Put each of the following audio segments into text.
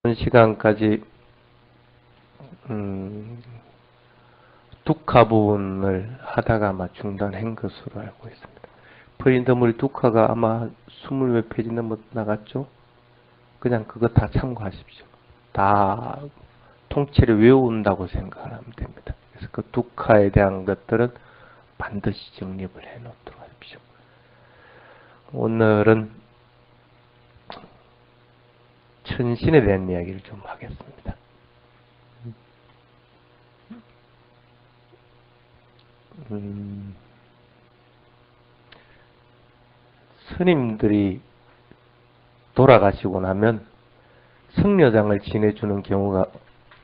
이번 시간까지 두카 부분을 하다가 아마 중단한 것으로 알고 있습니다. 프린터물 두카가 아마 20몇 페이지 넘어 나갔죠? 그냥 그거 다 참고하십시오. 다 통째로 외운다고 생각하면 됩니다. 그래서 그 두카에 대한 것들은 반드시 정립을 해 놓도록 하십시오. 오늘은 천신에 대한 이야기를 좀 하겠습니다. 스님들이 돌아가시고 나면 승려장을 지내주는 경우가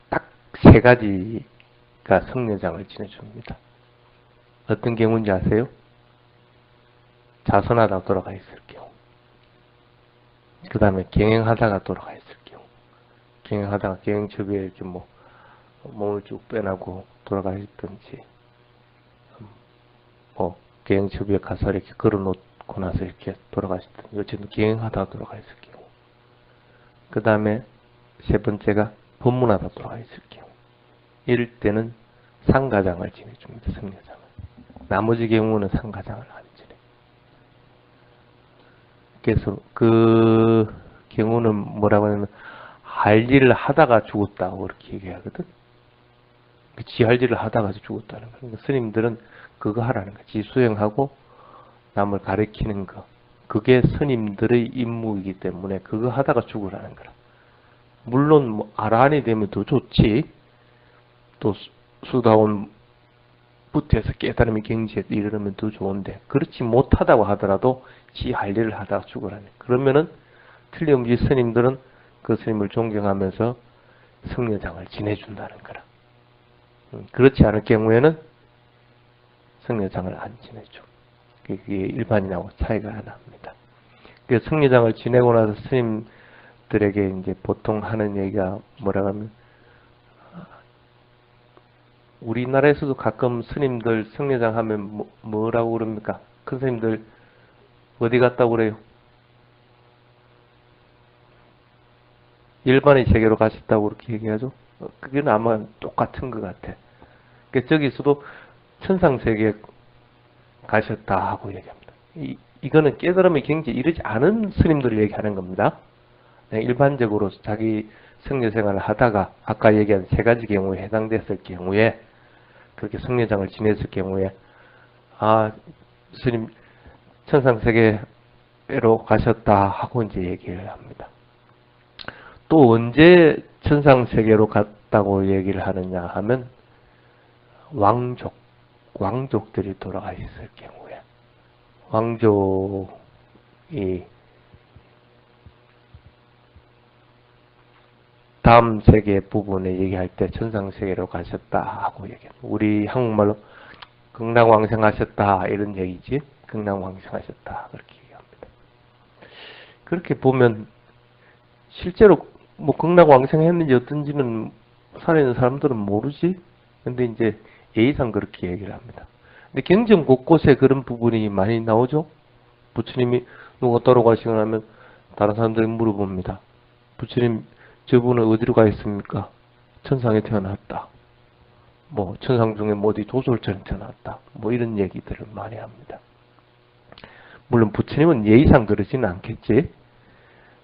딱 3가지가 승려장을 지내줍니다. 어떤 경우인지 아세요? 자선하다가 돌아가 있을 경우, 그 다음에 경행하다가 돌아가 있을 경우, 경행하다가 경행첩에 이렇게 몸을 쭉 빼나고 돌아가 있든지, 경행첩에 가서 이렇게 걸어놓고 나서 이렇게 돌아가시든지, 어쨌든 경행하다가 돌아가 있을 경우, 그 다음에 3번째가 법문하다 돌아가 있을 경우, 이럴 때는 상가장을 지내줍니다. 승려장을. 나머지 경우는 상가장을 안 지내. 그래서 그 경우는 뭐라고 하냐면 할 일을 하다가 죽었다고 그렇게 얘기하거든. 지 할 일을 하다가 죽었다는 거야. 그러니까 스님들은 그거 하라는 거야. 지 수행하고 남을 가르치는 거. 그게 스님들의 임무이기 때문에 그거 하다가 죽으라는 거라. 물론 아라한이 되면 더 좋지. 또 수다원 부터해서 깨달음이 경지에 이르면 더 좋은데, 그렇지 못하다고 하더라도 지 할 일을 하다가 죽으라는. 그러면은 틀림없이 스님들은 그 스님을 존경하면서 승려장을 지내준다는 거라. 그렇지 않을 경우에는 승려장을 안 지내줘. 그게 일반인하고 차이가 납니다. 그 승려장을 지내고 나서 스님들에게 이제 보통 하는 얘기가 뭐라고 하면, 우리나라에서도 가끔 스님들 승려장 하면 뭐라고 그럽니까? 큰 스님들 어디 갔다고 그래요? 일반의 세계로 가셨다고 그렇게 얘기하죠? 그게는 아마 똑같은 것 같아. 저기서도 천상세계에 가셨다 하고 얘기합니다. 이거는 깨달음의 경지에 이르지 않은 스님들을 얘기하는 겁니다. 일반적으로 자기 승려 생활을 하다가 아까 얘기한 3가지 경우에 해당됐을 경우에, 그렇게 승려장을 지냈을 경우에, 스님 천상세계로 가셨다 하고 이제 얘기를 합니다. 또 언제 천상세계로 갔다고 얘기를 하느냐 하면, 왕족들이 돌아가 있을 경우에, 왕족이 다음 세계 부분에 얘기할 때 천상세계로 가셨다 하고 얘기합니다. 우리 한국말로 극락왕생하셨다 이런 얘기지. 극락왕생하셨다 그렇게 얘기합니다. 그렇게 보면 실제로 극락왕생했는지 어떤지는 살아있는 사람들은 모르지. 근데 이제 예의상 그렇게 얘기를 합니다. 근데 경전 곳곳에 그런 부분이 많이 나오죠. 부처님이 누가 돌아가시거나 하면 다른 사람들이 물어봅니다. 부처님 저분은 어디로 가 있습니까? 천상에 태어났다. 천상 중에 어디 조솔처럼 태어났다. 이런 얘기들을 많이 합니다. 물론 부처님은 예의상 그러지는 않겠지.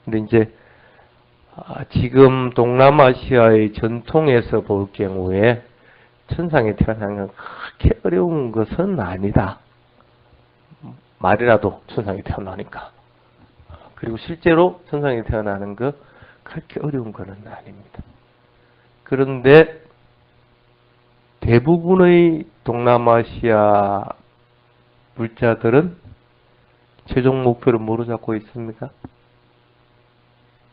근데 이제 지금 동남아시아의 전통에서 볼 경우에 천상에 태어나는 건 그렇게 어려운 것은 아니다. 말이라도 천상에 태어나니까. 그리고 실제로 천상에 태어나는 거 그렇게 어려운 것은 아닙니다. 그런데 대부분의 동남아시아 불자들은 최종 목표를 뭐로 잡고 있습니까?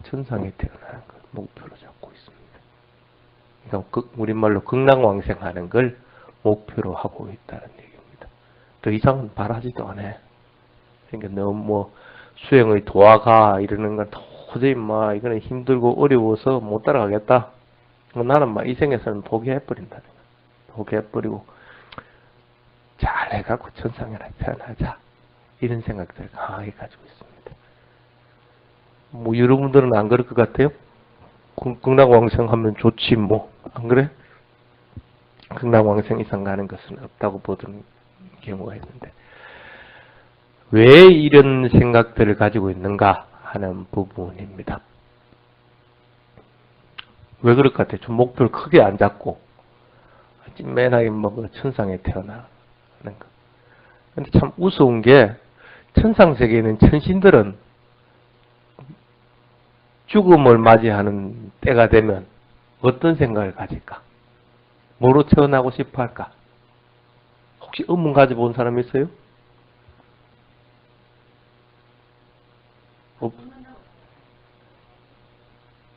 천상에 태어나는 걸 목표로 잡고 있습니다. 그러니까 우리말로 극락왕생하는 걸 목표로 하고 있다는 얘기입니다. 더 이상은 바라지도 않아요. 그러니까 너무 수행의 도화가 이러는 건 도저히 이거는 힘들고 어려워서 못 따라가겠다. 나는 이 생에서는 포기해버린다는 거야. 포기해버리고 잘해갖고 천상에나 태어나자. 이런 생각들을 강하게 가지고 있습니다. 여러분들은 안 그럴 것 같아요? 극락왕생하면 좋지 뭐. 안 그래? 극락왕생 이상 가는 것은 없다고 보던 경우가 있는데 왜 이런 생각들을 가지고 있는가 하는 부분입니다. 왜 그럴 것 같아요? 좀 목표를 크게 안 잡고 찐맨하게 뭐 천상에 태어나는 거. 근데 참 우스운 게 천상세계에 있는 천신들은 죽음을 맞이하는 때가 되면 어떤 생각을 가질까? 뭐로 태어나고 싶어 할까? 혹시 의문 가져본 사람 있어요?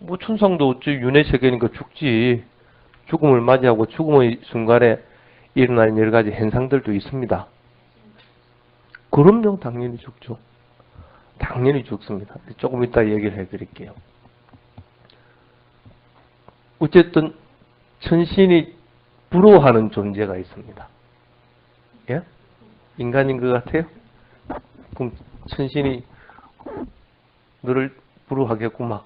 뭐 천상도 어찌 윤회 세계니까 죽지. 죽음을 맞이하고 죽음의 순간에 일어나는 여러 가지 현상들도 있습니다. 그럼요, 당연히 죽죠. 당연히 죽습니다. 조금 이따 얘기를 해드릴게요. 어쨌든 천신이 부러워하는 존재가 있습니다. 예? 인간인 것 같아요? 그럼 천신이 너를 부러워하겠구만.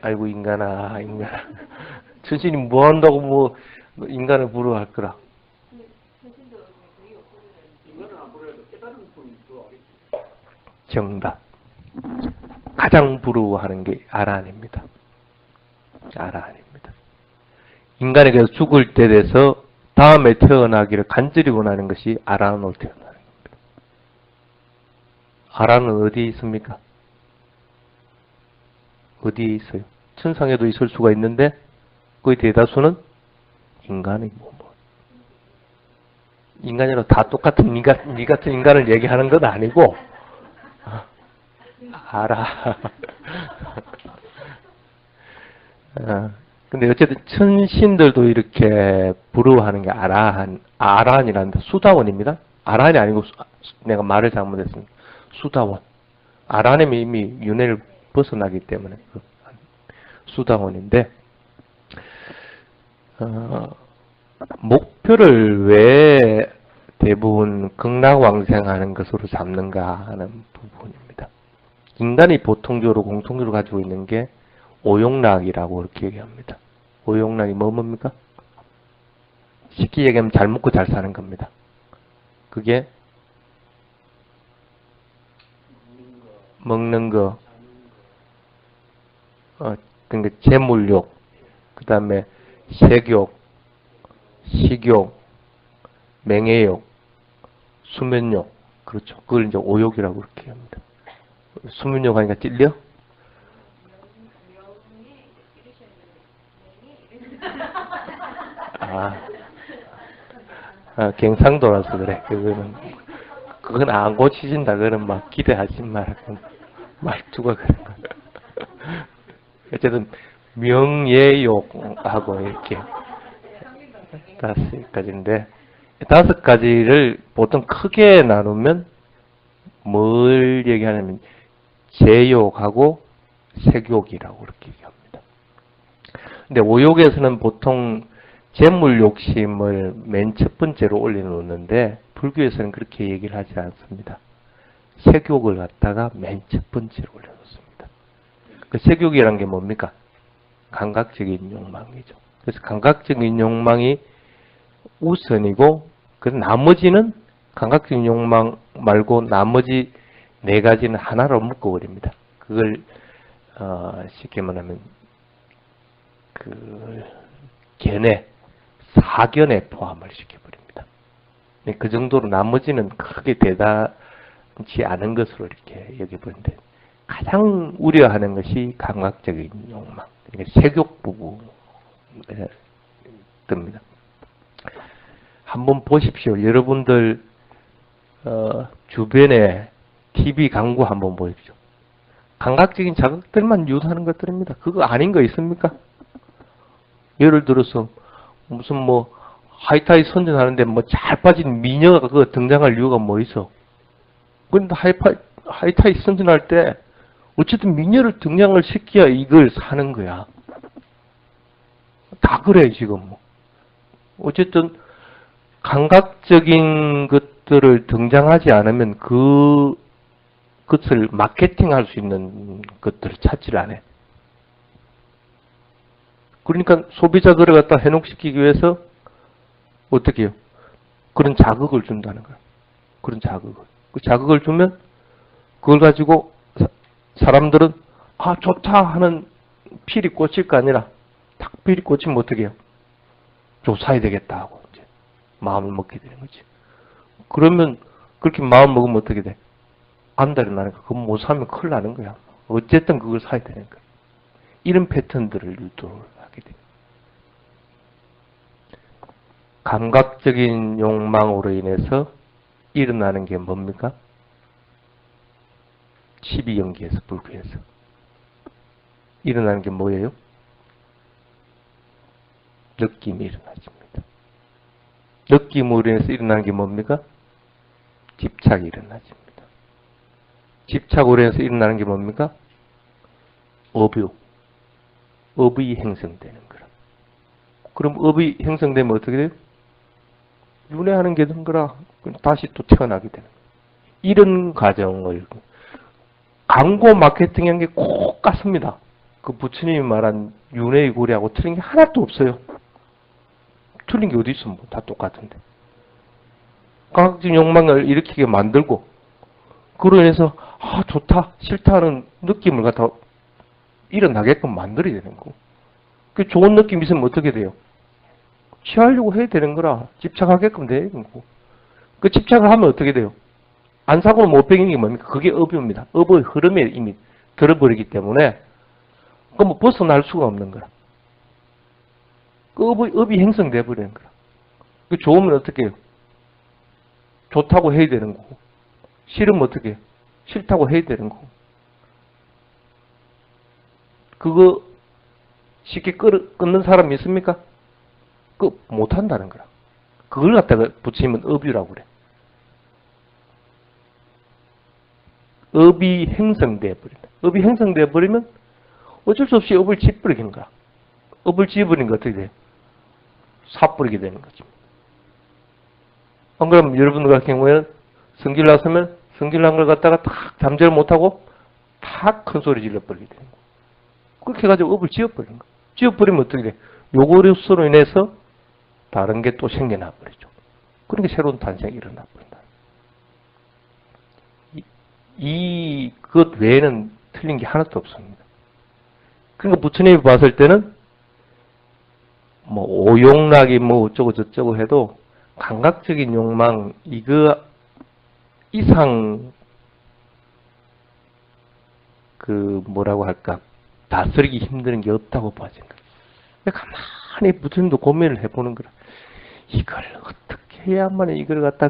아이고 인간아. 천신이 뭐 한다고 뭐 인간을 부러워할 거라. 정답. 가장 부러워하는 게 아라한입니다. 아라한입니다. 인간에게서 죽을 때 돼서 다음에 태어나기를 간절히 원하는 것이 아라한으로 태어나는 겁니다. 아라한은 어디에 있습니까? 어디에 있어요? 천상에도 있을 수가 있는데 거의 대다수는 인간의 몸. 인간이라 다 똑같은 니 같은 인간을 얘기하는 건 아니고 알아. 근데 어쨌든 천신들도 이렇게 부러워하는 게 아라한이라는 수다원입니다. 아라한이 아니고 내가 말을 잘못했습니다. 수다원. 아라한이 이미 윤회를 벗어나기 때문에 수다원인데 목표를 왜 대부분 극락왕생하는 것으로 잡는가 하는 부분입니다. 인간이 보통적으로 공통적으로 가지고 있는 게 오욕락이라고 이렇게 얘기합니다. 오욕락이 뭡니까? 쉽게 얘기하면 잘 먹고 잘 사는 겁니다. 그게 먹는 거, 그러니까 재물욕, 그 다음에 색욕, 식욕, 맹해욕, 수면욕, 그렇죠. 그걸 이제 오욕이라고 그렇게 합니다. 수면욕 하니까 찔려? 경상도라서 그래. 그건 안 고치진다. 그건 막 기대하지 마라. 말투가 그런 거. 어쨌든 명예욕하고 이렇게 5가지인데 5가지를 보통 크게 나누면 뭘 얘기하냐면 재욕하고 색욕이라고 그렇게 얘기합니다. 근데 오욕에서는 보통 재물 욕심을 맨 첫 번째로 올려놓는데 불교에서는 그렇게 얘기를 하지 않습니다. 색욕을 갖다가 맨 첫 번째로 올려놓습니다. 그 색욕이란 게 뭡니까? 감각적인 욕망이죠. 그래서 감각적인 욕망이 우선이고 그 나머지는 감각적인 욕망 말고 나머지 4가지는 하나로 묶어버립니다. 그걸 쉽게 말하면 그 견해, 사견에 포함을 시켜버립니다. 그 정도로 나머지는 크게 대단치 않은 것으로 이렇게 여겨보는데 가장 우려하는 것이 감각적인 욕망, 그러니까 색욕 부분에 듭니다. 한번 보십시오. 여러분들 주변에 TV 광고 한번 보십시오. 감각적인 자극들만 유도하는 것들입니다. 그거 아닌 거 있습니까? 예를 들어서 무슨 뭐 하이타이 선전하는데 뭐 잘 빠진 미녀가 그 등장할 이유가 뭐 있어? 그런데 하이타이 선전할 때 어쨌든 미녀를 등장을 시켜야 이걸 사는 거야. 다 그래 지금. 어쨌든 감각적인 것들을 등장하지 않으면 그 그것을 마케팅할 수 있는 것들을 찾지를 않아요. 그러니까 소비자들을 갖다 현혹시키기 위해서 어떻게 해요? 그런 자극을 준다는 거예요. 그런 자극을. 그 자극을 주면 그걸 가지고 사람들은 아 좋다 하는 필이 꽂힐 거 아니라 딱 필이 꽂히면 어떻게 해요? 좀 사야 되겠다 하고 이제 마음을 먹게 되는 거지. 그러면 그렇게 마음 먹으면 어떻게 돼? 안달이 나는 거야. 그거 못 사면 큰일 나는 거야. 어쨌든 그걸 사야 되는 거야. 이런 패턴들을 유도를 하게 돼. 감각적인 욕망으로 인해서 일어나는 게 뭡니까? 12연기에서 불교에서 일어나는 게 뭐예요? 느낌이 일어나집니다. 느낌으로 인해서 일어나는 게 뭡니까? 집착이 일어나집니다. 집착으로 인해서 일어나는 게 뭡니까? 업유. 업이 형성되는 거라. 그럼 업이 형성되면 어떻게 돼요? 윤회하는 게 된 거라. 다시 또 태어나게 되는 거예요. 이런 과정을 광고 마케팅한 게 꼭 같습니다. 그 부처님이 말한 윤회의 고리하고 틀린 게 하나도 없어요. 틀린 게 어디 있어? 뭐 다 똑같은데. 과학적 욕망을 일으키게 만들고 그로 인해서 아 좋다 싫다는 느낌을 갖다 일어나게끔 만들어야 되는 거고. 그 좋은 느낌 있으면 어떻게 돼요? 취하려고 해야 되는 거라 집착하게끔 되는 거고. 그 집착을 하면 어떻게 돼요? 안 사고 못 배기는 게 뭡니까? 그게 업입니다. 업의 흐름에 이미 들어버리기 때문에 그 뭐 벗어날 수가 없는 거라. 그 업이 형성돼 버리는 거라. 그 좋으면 어떻게 해요? 좋다고 해야 되는 거고. 싫으면 어떻게 해요? 싫다고 해야 되는 거고. 그거 쉽게 끊는 사람이 있습니까? 그 못한다는 거라. 그걸 갖다가 붙이면 업이라고 그래. 업이 형성돼 버린다. 업이 형성돼 버리면 어쩔 수 없이 업을 지버리는 거야. 업을 지버리는 거 어떻게 돼요? 사버리게 되는 거죠. 안 그러면 여러분들 같은 경우에는 성질 났으면 성질 난 걸 갖다가 탁 잠재를 못하고 탁 큰 소리 질러버리게 되는 거야. 그렇게 해가지고 업을 지어버리는 거야. 지어버리면 어떻게 돼? 요거로서로 인해서 다른 게 또 생겨나 버리죠. 그러니까 새로운 탄생이 일어나 버린다. 그것 외에는 틀린 게 하나도 없습니다. 그러니까 부처님이 봤을 때는 뭐 오욕락이 뭐 어쩌고 저쩌고 해도 감각적인 욕망 이거 이상 그 뭐라고 할까 다스리기 힘든 게 없다고 봐진 거예요. 가만히 부처님도 고민을 해보는 거라. 이걸 어떻게 해야만 이걸 갖다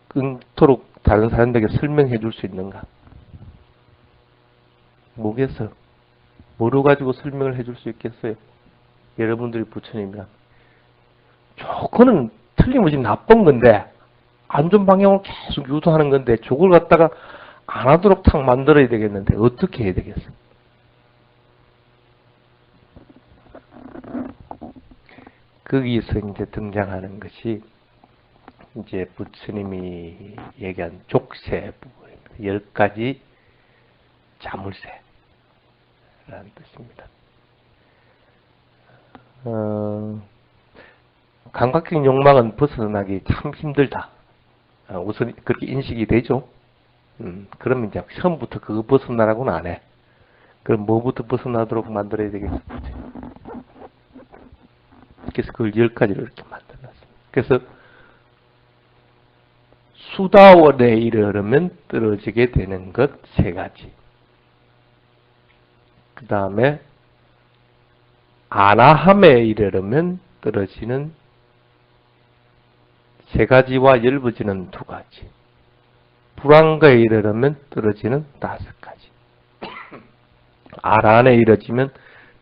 끊도록 다른 사람들에게 설명해 줄 수 있는가? 뭐겠어? 뭐로 가지고 설명을 해 줄 수 있겠어요? 여러분들이 부처님이랑. 그거는 틀림없이 나쁜 건데 안 좋은 방향으로 계속 유도하는 건데 저걸 갖다가 안 하도록 탁 만들어야 되겠는데 어떻게 해야 되겠어? 거기서 이제 등장하는 것이 이제 부처님이 얘기한 족세 부분입니다. 10가지 자물쇠라는 뜻입니다. 감각적인 욕망은 벗어나기 참 힘들다. 우선 그렇게 인식이 되죠. 그러면 이제 처음부터 그거 벗어나라고는 안 해. 그럼 뭐부터 벗어나도록 만들어야 되겠어? 그래서 그걸 10가지로 이렇게 만들어놨습니다. 그래서 수다원에 이르려면 떨어지게 되는 것 3가지. 그 다음에 아나함에 이르려면 떨어지는 3가지와 열버지는 2가지. 불안가에 이르려면 떨어지는 5가지. 아란에 이르지면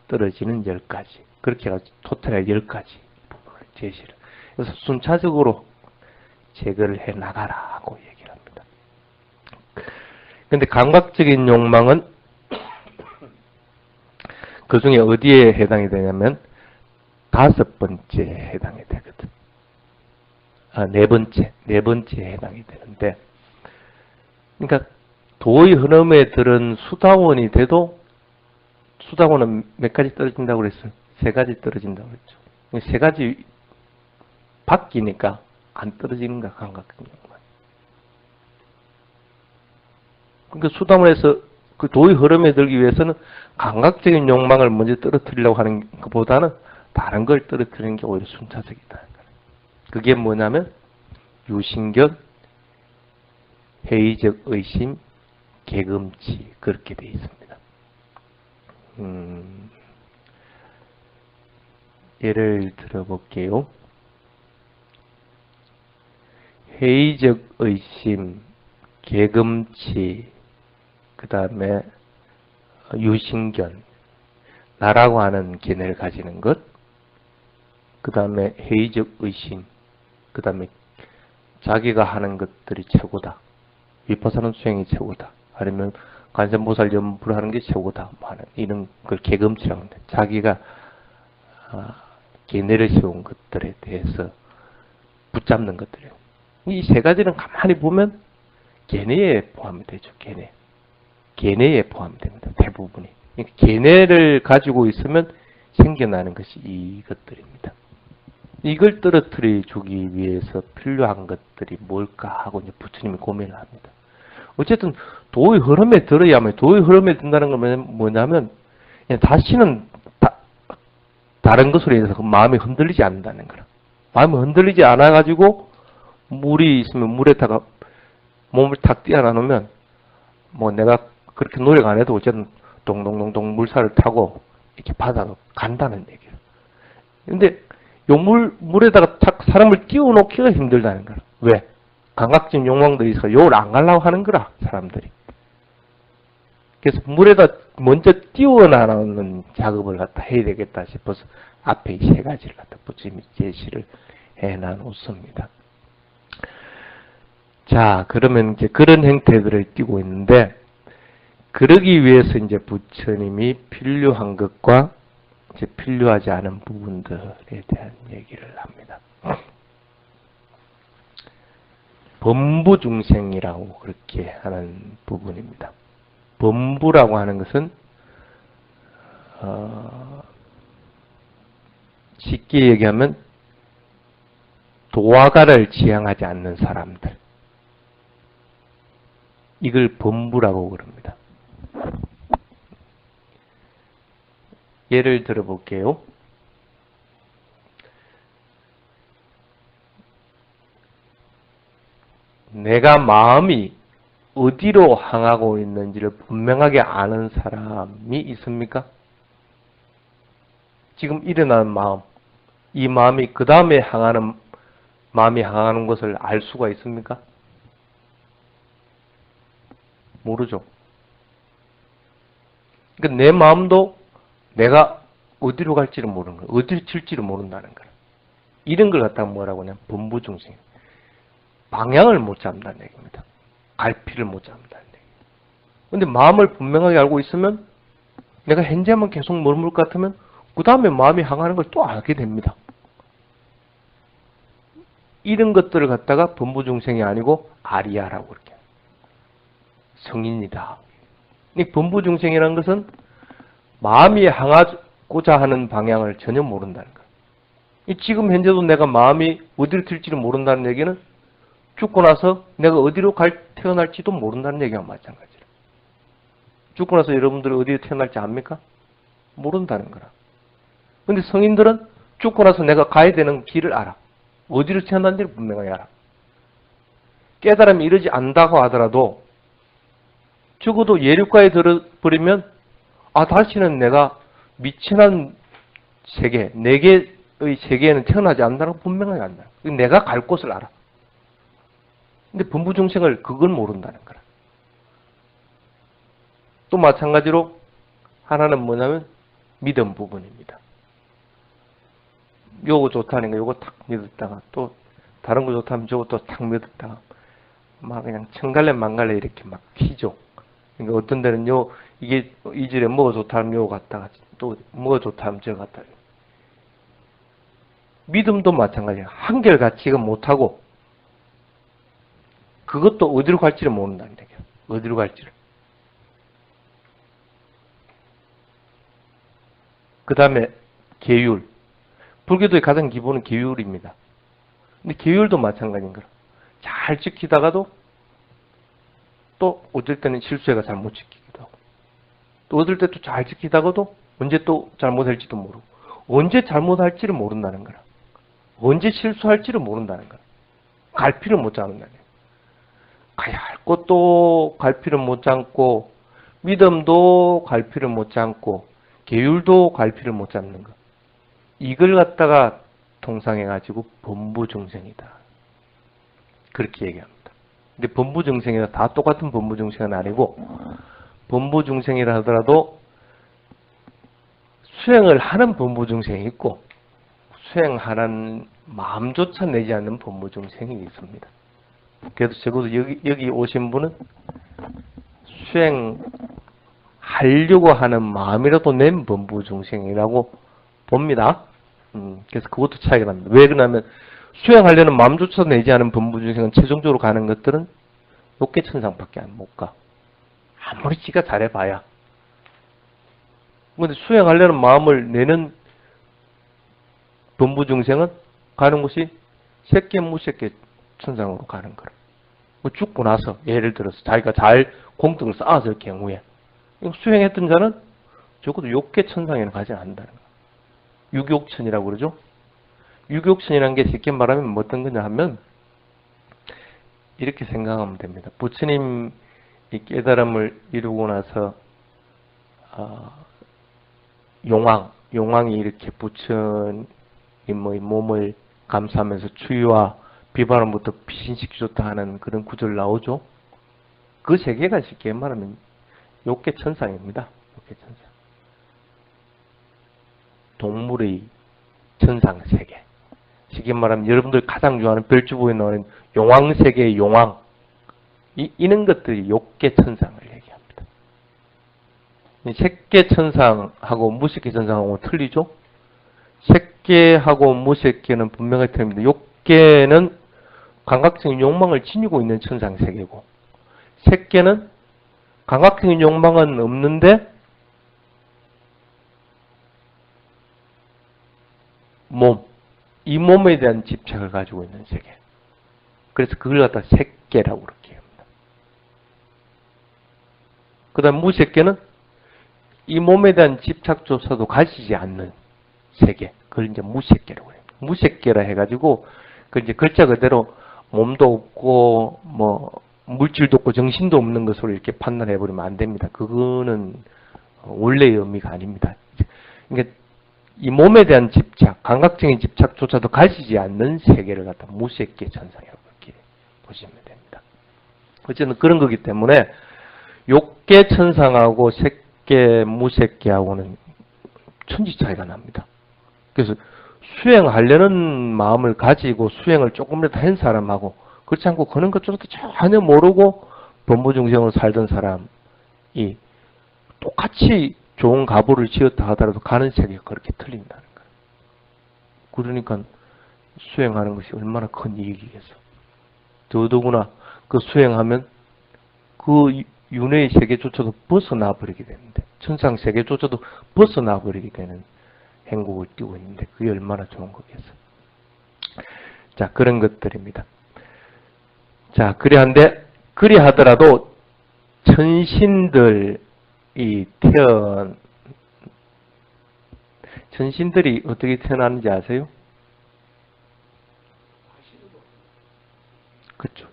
떨어지는 10가지. 그렇게 해가지고 토탈에 10가지 부분을 제시를. 그래서 순차적으로 제거를 해 나가라 하고 얘기를 합니다. 근데 감각적인 욕망은 그 중에 어디에 해당이 되냐면 5번째에 해당이 되거든. 네 번째에 해당이 되는데 그러니까 도의 흐름에 들은 수다원이 돼도 수다원은 몇 가지 떨어진다고 그랬어요? 세 가지 떨어진다고 그랬죠. 세 가지 바뀌니까 안 떨어지는 거야, 감각적인 욕망. 그러니까 수다원에서 그 도의 흐름에 들기 위해서는 감각적인 욕망을 먼저 떨어뜨리려고 하는 것보다는 다른 걸 떨어뜨리는 게 오히려 순차적이다. 그게 뭐냐면 유신견, 회의적 의심, 개금치 그렇게 되어 있습니다. 예를 들어볼게요. 회의적 의심, 개금치, 그 다음에 유신견, 나라고 하는 견해를 가지는 것, 그 다음에 회의적 의심, 그 다음에 자기가 하는 것들이 최고다. 위파사나 수행이 최고다. 아니면 관세음보살 연불을 하는 게 최고다. 하는 이런 걸 개금치라고 하는데 자기가 견해를 세운 것들에 대해서 붙잡는 것들이에요. 이 세 가지는 가만히 보면 견해에 포함이 되죠. 견해에 포함됩니다. 대부분이. 견해를 가지고 있으면 생겨나는 것이 이것들입니다. 이걸 떨어뜨려 주기 위해서 필요한 것들이 뭘까 하고 이제 부처님이 고민을 합니다. 어쨌든 도의 흐름에 들어야만, 도의 흐름에 든다는 건 뭐냐면 그냥 다시는 다른 것으로 인해서 그 마음이 흔들리지 않는다는 거라. 마음이 흔들리지 않아가지고 물이 있으면 물에다가 몸을 탁 띄어놔 놓으면 뭐 내가 그렇게 노력 안 해도 어쨌든 동동동동 물살을 타고 이렇게 바다로 간다는 얘기예요. 근데 요 물에다가 탁 사람을 띄워놓기가 힘들다는 거라. 왜? 감각적인 욕망들이 있어서 요걸 안 가려고 하는 거라, 사람들이. 그래서 물에다 먼저 띄워놔놓는 작업을 갖다 해야 되겠다 싶어서 앞에 이 세 가지를 갖다 부처님이 제시를 해놔놓습니다. 자, 그러면 이제 그런 형태들을 띄고 있는데, 그러기 위해서 이제 부처님이 필요한 것과 이제 필요하지 않은 부분들에 대한 얘기를 합니다. 범부중생이라고 그렇게 하는 부분입니다. 범부라고 하는 것은 쉽게 얘기하면 도화가를 지향하지 않는 사람들, 이걸 범부라고 그럽니다. 예를 들어 볼게요. 내가 마음이 어디로 향하고 있는지를 분명하게 아는 사람이 있습니까? 지금 일어나는 마음, 이 마음이 그 다음에 마음이 향하는 것을 알 수가 있습니까? 모르죠. 그러니까 내 마음도 내가 어디로 갈지를 모르는 거예요. 어디로 튈지를 모른다는 거예요. 이런 걸 갖다가 뭐라고 하냐면 범부중생. 방향을 못 잡는다는 얘기입니다. 갈피를 못 잡는다는 얘기예요. 근데 마음을 분명하게 알고 있으면 내가 현재만 계속 머물 것 같으면 그 다음에 마음이 향하는 걸 또 알게 됩니다. 이런 것들을 갖다가 범부중생이 아니고 아리야라고 그렇게 성인이다. 이 범부중생이라는 것은 마음이 향하고자 하는 방향을 전혀 모른다는 거예요. 지금 현재도 내가 마음이 어디로 튈지를 모른다는 얘기는 죽고 나서 내가 어디로 태어날지도 모른다는 얘기와 마찬가지로. 죽고 나서 여러분들이 어디로 태어날지 압니까? 모른다는 거라. 근데 성인들은 죽고 나서 내가 가야 되는 길을 알아. 어디로 태어난지를 분명하게 알아. 깨달음이 이르지 않다고 하더라도 적어도 예류가에 들어버리면 다시는 내가 미천한 세계, 네 개의 세계에는 태어나지 않는다는 걸 분명하게 안다. 내가 갈 곳을 알아. 근데 범부중생을 그걸 모른다는 거라. 또 마찬가지로 하나는 뭐냐면 믿음 부분입니다. 요거 좋다니까 요거 탁 믿었다가 또 다른 거 좋다면 저거 또 탁 믿었다가 막 그냥 천갈래 만갈래 이렇게 막 튀죠. 그러니까 어떤 데는 이게 이질에 뭐가 좋다면 요거 갔다가 또 뭐가 좋다면 저거 갔다가 믿음도 마찬가지예요. 한결같이가 못하고 그것도 어디로 갈지를 모른다는 얘기예요. 어디로 갈지를. 그 다음에 계율. 불교도의 가장 기본은 계율입니다. 근데 계율도 마찬가지인 거라. 잘 지키다가도 또 어떨 때는 실수해가 잘못 지키기도 하고, 또 어떨 때 또 잘 지키다가도 언제 또 잘못할지도 모르고, 언제 잘못할지를 모른다는 거라. 언제 실수할지를 모른다는 거라. 갈피를 못 잡는다는 거야. 가야 할 것도 갈피를 못 잡고, 믿음도 갈피를 못 잡고, 계율도 갈피를 못 잡는 거. 이걸 갖다가 통상해가지고 범부정생이다. 그렇게 얘기합니다. 근데 범부정생이라 다 똑같은 범부정생은 아니고, 범부정생이라 하더라도 수행을 하는 범부정생이 있고, 수행하는 마음조차 내지 않는 범부정생이 있습니다. 그래도 적어도 여기 오신 분은 수행하려고 하는 마음이라도 낸 범부정생이라고 봅니다. 그래서 그것도 차이가 납니다. 왜 그러냐면 수행하려는 마음조차 내지 않은 범부정생은 최종적으로 가는 것들은 욕계천상밖에 못 가. 아무리 지가 잘해봐야. 근데 수행하려는 마음을 내는 범부정생은 가는 곳이 색계 무색계 천상으로 가는 거라. 죽고 나서 예를 들어서 자기가 잘 공덕을 쌓았을 경우에 수행했던 자는 적어도 욕계 천상에는 가지 않는다는 거예요. 유욕천이라고 그러죠. 유욕천이라는 게 쉽게 말하면 뭐 어떤 거냐 하면 이렇게 생각하면 됩니다. 부처님이 깨달음을 이루고 나서 용왕이 이렇게 부처님의 몸을 감싸면서 추위와 비바람부터 피신시키셨다 하는 그런 구절 나오죠. 그 세계가 쉽게 말하면 욕계천상입니다. 욕계천상. 동물의 천상 세계. 쉽게 말하면 여러분들 가장 좋아하는 별주부에 나오는 용왕 세계의 용왕. 이런 것들이 욕계천상을 얘기합니다. 색계천상하고 무색계천상하고 틀리죠? 색계하고 무색계는 분명하게 틀립니다. 욕계는 감각적인 욕망을 지니고 있는 천상 세계고, 색계는 감각적인 욕망은 없는데 이 몸에 대한 집착을 가지고 있는 세계. 그래서 그걸 갖다 색계라고 그렇게 합니다. 그 다음 무색계는 이 몸에 대한 집착조차도 가지지 않는 세계. 그걸 이제 무색계라고 해요. 무색계라 해가지고 그 이제 글자 그대로 몸도 없고 뭐 물질도 없고 정신도 없는 것으로 이렇게 판단해 버리면 안 됩니다. 그거는 원래의 의미가 아닙니다. 그러니까 이 몸에 대한 집착, 감각적인 집착조차도 가지지 않는 세계를 갖다 무색계 천상이라고 이렇게 보시면 됩니다. 어쨌든 그런 거기 때문에 욕계 천상하고 색계, 무색계하고는 천지 차이가 납니다. 그래서 수행하려는 마음을 가지고 수행을 조금이라도 한 사람하고 그렇지 않고 그런 것조차도 전혀 모르고 범부중생으로 살던 사람이 똑같이 좋은 가보를 지었다 하더라도 가는 세계가 그렇게 틀린다는 거예요. 그러니까 수행하는 것이 얼마나 큰 이익이겠어. 더더구나 그 수행하면 그 윤회의 세계조차도 벗어나 버리게 되는데, 천상 세계조차도 벗어나 버리게 되는 행복을 띄고 있는데 그게 얼마나 좋은 거겠어. 자, 그런 것들입니다. 자, 그리 하더라도 천신들이 어떻게 태어나는지 아세요? 그렇죠.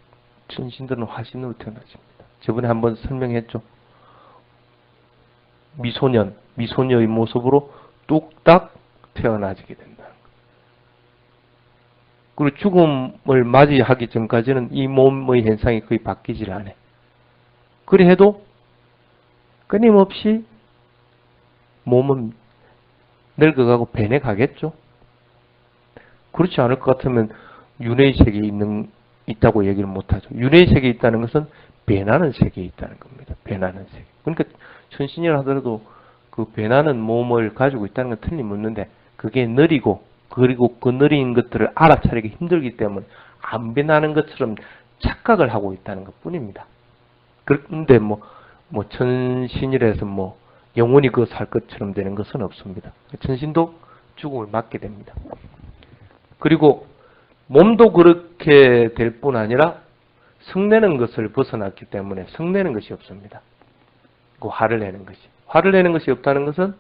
천신들은 화신으로 태어나집니다. 저번에 한번 설명했죠. 미소녀의 모습으로 뚝딱 태어나지게 된다. 그리고 죽음을 맞이하기 전까지는 이 몸의 현상이 거의 바뀌질 않아요. 그래 해도 끊임없이 몸은 늙어가고 변해가겠죠. 그렇지 않을 것 같으면 윤회의 세계에 있다고 얘기를 못하죠. 윤회의 세계에 있다는 것은 변하는 세계에 있다는 겁니다. 변하는 세계. 그러니까 천신이라 하더라도 그 변하는 몸을 가지고 있다는 건 틀림없는데 그게 느리고 그리고 그 느린 것들을 알아차리기 힘들기 때문에 안 변하는 것처럼 착각을 하고 있다는 것 뿐입니다. 그런데 뭐 천신이라서 뭐 영원히 그 살 것처럼 되는 것은 없습니다. 천신도 죽음을 맞게 됩니다. 그리고 몸도 그렇게 될 뿐 아니라 성내는 것을 벗어났기 때문에 성내는 것이 없습니다. 그 화를 내는 것이. 화를 내는 것이 없다는 것은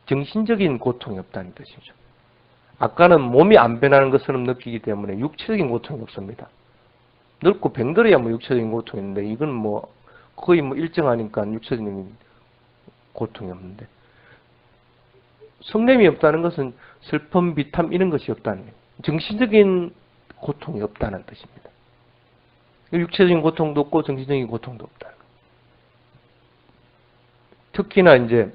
정신적인 고통이 없다는 뜻이죠. 아까는 몸이 안 변하는 것처럼 느끼기 때문에 육체적인 고통이 없습니다. 늙고 병들어야 뭐 육체적인 고통이 있는데 이건 뭐 거의 뭐 일정하니까 육체적인 고통이 없는데 성냄이 없다는 것은 슬픔, 비탐 이런 것이 없다는 거예요. 정신적인 고통이 없다는 뜻입니다. 육체적인 고통도 없고 정신적인 고통도 없다는 거예요. 특히나 이제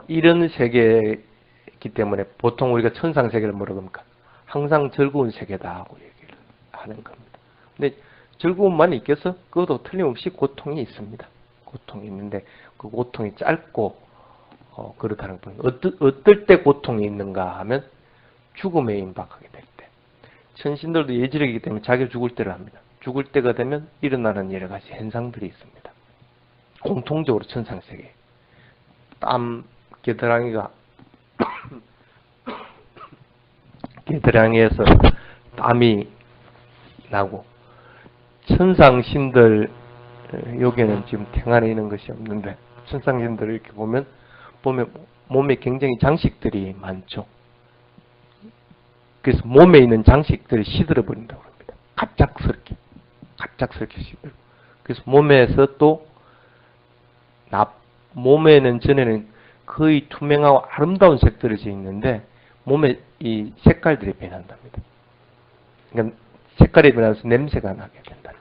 이런 세계이기 때문에 보통 우리가 천상 세계를 뭐라고 합니까? 항상 즐거운 세계다 하고 얘기를 하는 겁니다. 근데 즐거움만 있겠어? 그것도 틀림없이 고통이 있습니다. 고통이 있는데 그 고통이 짧고 그렇다는 거예요. 어떨 때 고통이 있는가 하면 죽음에 임박하게 될 때. 천신들도 예지력이기 때문에 자기가 죽을 때를 합니다. 죽을 때가 되면 일어나는 여러 가지 현상들이 있습니다. 공통적으로 천상세계. 땀, 겨드랑이가 겨드랑이에서 땀이 나고 천상신들 여기에는 지금 태안에 있는 것이 없는데 천상신들을 이렇게 보면 몸에 굉장히 장식들이 많죠. 그래서 몸에 있는 장식들이 시들어 버린다고 합니다. 갑작스럽게 시들어. 그래서 몸에서 또 몸에는 전에는 거의 투명하고 아름다운 색들이 있는데 몸에 이 색깔들이 변한답니다. 그러니까 색깔이 변하면서 냄새가 나게 된다.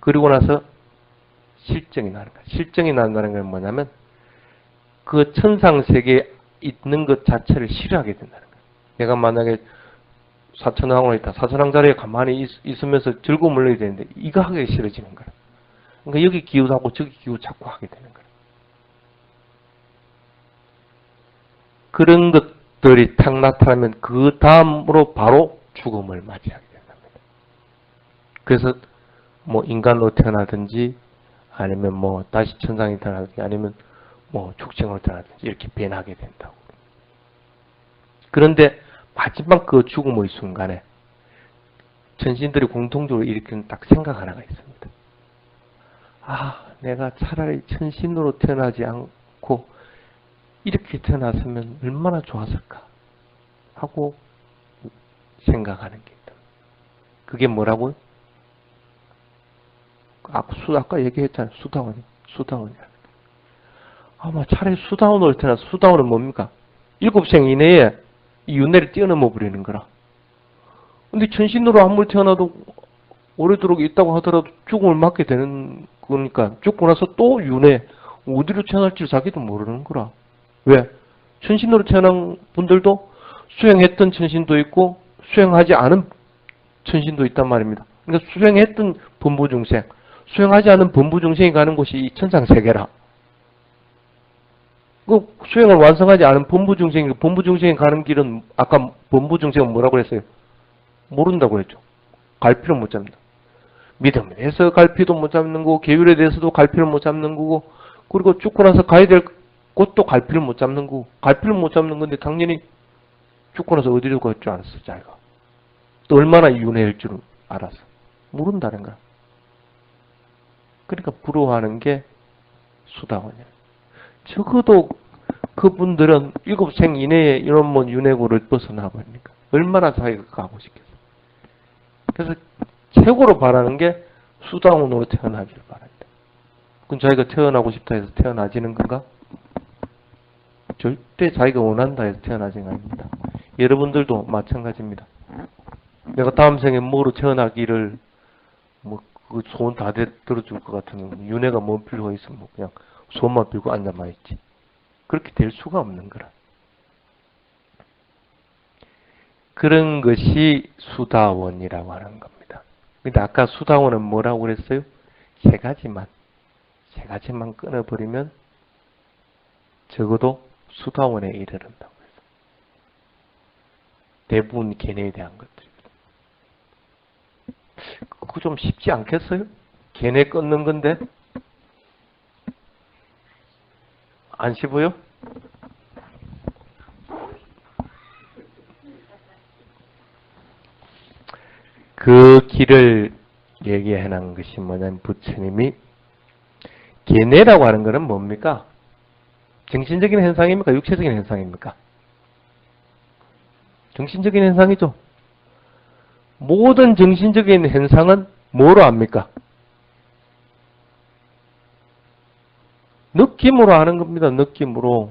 그리고 나서 실정이 나는 거예요. 실정이 난다는 건 뭐냐면 그 천상세계에 있는 것 자체를 싫어하게 된다는 거예요. 내가 만약에 사천왕후에 있다. 사천왕 자리에 가만히 있으면서 즐거움을 누려야 되는데 이거 하기 싫어지는 거예요. 그러니까 여기 기우하고 저기 기우 자꾸 하게 되는 거예요. 그런 것들이 탁 나타나면 그 다음으로 바로 죽음을 맞이하게 된답니다. 그래서 뭐 인간으로 태어나든지 아니면 뭐 다시 천상이 태어나든지 아니면 뭐 축생으로 태어나든지 이렇게 변하게 된다고. 그런데 마지막 그 죽음의 순간에 천신들이 공통적으로 이렇게 딱 생각 하나가 있습니다. 아, 내가 차라리 천신으로 태어나지 않고 이렇게 태어났으면 얼마나 좋았을까 하고 생각하는 게 있다. 그게 뭐라고요? 아까 얘기했잖아요. 수다원이야. 아마 차라리 수다원으로 태어나서 수다원은 뭡니까? 7생 이내에 이 윤회를 뛰어넘어 버리는 거라. 근데 천신으로 아무리 태어나도 오래도록 있다고 하더라도 죽음을 맞게 되는 거니까 죽고 나서 또 윤회 어디로 태어날지 자기도 모르는 거라. 왜? 천신으로 태어난 분들도 수행했던 천신도 있고 수행하지 않은 천신도 있단 말입니다. 그러니까 수행했던 범부중생, 수행하지 않은 범부중생이 가는 곳이 이 천상세계라. 그 수행을 완성하지 않은 범부중생이 가는 길은 아까 범부중생은 뭐라고 했어요? 모른다고 했죠. 갈피를 못 잡는다. 믿음에 대해서 갈피도 못 잡는 거고 계율에 대해서도 갈피를 못 잡는 거고 그리고 죽고 나서 가야 될 곳도 갈피를 못 잡는 거고 갈피를 못 잡는 건데 당연히 죽고 나서 어디로 갈 줄 알았어 자기가. 또 얼마나 윤회일 줄 알았어. 모른다는 거야. 그러니까 부러워하는 게 수다원이야. 적어도 그분들은 7생 이내에 이런 뭐 윤회고를 벗어나 버리니까 얼마나 자기가 가고 싶겠어. 그래서 최고로 바라는 게 수다원으로 태어나길 바란다. 그럼 자기가 태어나고 싶다 해서 태어나지는 건가? 절대 자기가 원한다 해서 태어나지는 아닙니다. 여러분들도 마찬가지입니다. 내가 다음 생에 뭐로 태어나기를 그 소원 다 들어줄 것 같으면 윤회가 뭔 필요가 있으면 그냥 소원만 빌고 앉아만 있지. 그렇게 될 수가 없는 거라. 그런 것이 수다원이라고 하는 겁니다. 근데 아까 수다원은 뭐라고 그랬어요? 세 가지만 끊어버리면 적어도 수다원에 이르른다고 했어요. 대부분 견해에 대한 것들입니다. 그거 좀 쉽지 않겠어요? 견해 끊는 건데 안 쉽어요? 그 길을 얘기해 놓은 것이 뭐냐면 부처님이 견해라고 하는 것은 뭡니까? 정신적인 현상입니까? 육체적인 현상입니까? 정신적인 현상이죠. 모든 정신적인 현상은 뭐로 압니까? 느낌으로 아는 겁니다. 느낌으로.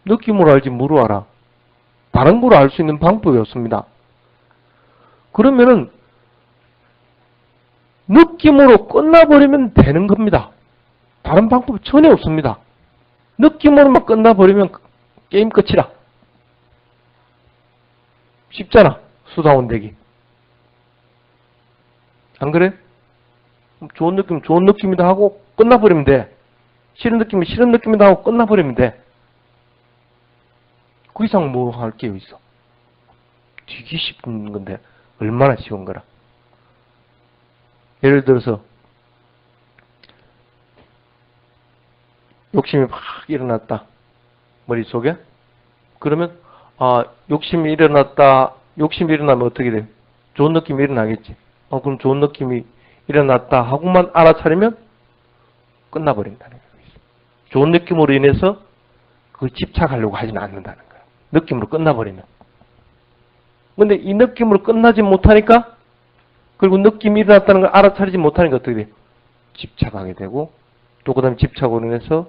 느낌으로 알지 뭐로 알아? 다른 거로 알 수 있는 방법이 없습니다. 그러면은 느낌으로 끝나버리면 되는 겁니다. 다른 방법이 전혀 없습니다. 느낌으로만 끝나버리면 게임 끝이라. 쉽잖아. 수다원대기. 안 그래? 좋은 느낌, 좋은 느낌이다 하고 끝나버리면 돼. 싫은 느낌이 싫은 느낌이다 하고 끝나버리면 돼. 그 이상 뭐 할 게 있어. 되게 쉽은 건데 얼마나 쉬운 거라. 예를 들어서 욕심이 막 일어났다. 머릿속에. 그러면 욕심이 일어났다. 욕심이 일어나면 어떻게 돼? 좋은 느낌이 일어나겠지. 그럼 좋은 느낌이 일어났다 하고만 알아차리면 끝나버린다는 거예요. 좋은 느낌으로 인해서 그 집착하려고 하지는 않는다는 거예요. 느낌으로 끝나버리면. 근데 이 느낌으로 끝나지 못하니까 그리고 느낌이 일어났다는 걸 알아차리지 못하니까 어떻게 돼요? 집착하게 되고 또 그 다음에 집착으로 인해서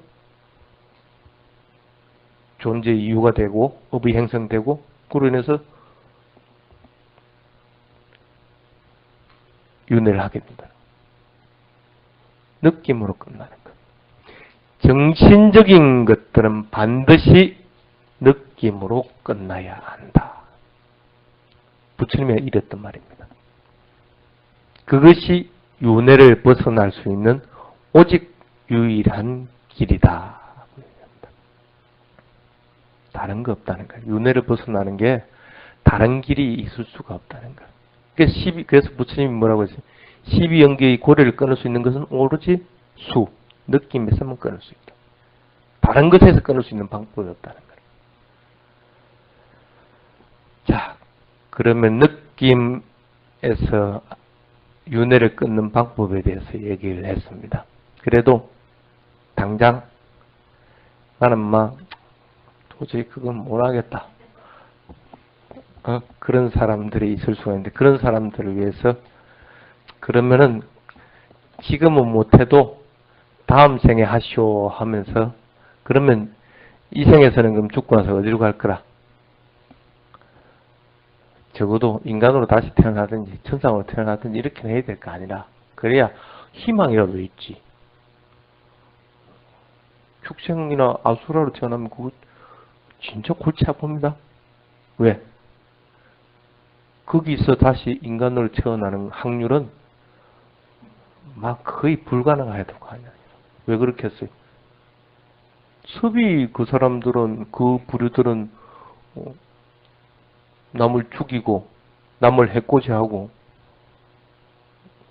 존재 이유가 되고 업이 형성되고 그로 인해서 윤회를 하게 된다. 느낌으로 끝나는 것. 정신적인 것들은 반드시 느낌으로 끝나야 한다. 부처님이 이랬단 말입니다. 그것이 윤회를 벗어날 수 있는 오직 유일한 길이다. 다른 거 없다는 거예요. 윤회를 벗어나는 게 다른 길이 있을 수가 없다는 거예요. 그래서 부처님이 뭐라고 했어요? 12연계의 고래를 끊을 수 있는 것은 오로지 수, 느낌에서만 끊을 수 있다. 다른 것에서 끊을 수 있는 방법이 없다는 거예요. 자, 그러면 느낌에서 윤회를 끊는 방법에 대해서 얘기를 했습니다. 그래도 당장 나는 도저히 그건 못하겠다. 그런 사람들이 있을 수가 있는데 그런 사람들을 위해서 그러면은 지금은 못해도 다음 생에 하시오 하면서 그러면 이 생에서는 그럼 죽고 나서 어디로 갈 거라? 적어도 인간으로 다시 태어나든지 천상으로 태어나든지 이렇게 해야 될 거 아니라 그래야 희망이라도 있지. 축생이나 아수라로 태어나면 그거 진짜 골치 아픕니다. 왜? 거기서 다시 인간으로 태어나는 확률은 거의 불가능해야 될 거 아니야. 왜 그렇게 했어요? 섭이 그 사람들은 그 부류들은 남을 죽이고 남을 해코지하고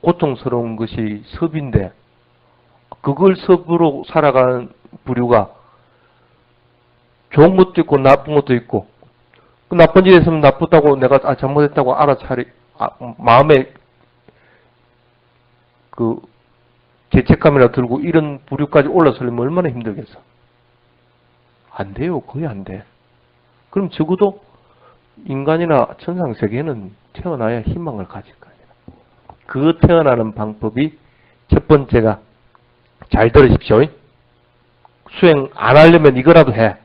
고통스러운 것이 섭인데 그걸 섭으로 살아가는 부류가 좋은 것도 있고 나쁜 것도 있고 그 나쁜 짓 했으면 나쁘다고 내가 잘못했다고 마음에 그 죄책감이나 들고 이런 부류까지 올라서려면 얼마나 힘들겠어. 안 돼요. 거의 안 돼. 그럼 적어도 인간이나 천상세계는 태어나야 희망을 가질 거 아니야. 그 태어나는 방법이 첫 번째가 잘 들으십시오. 수행 안 하려면 이거라도 해.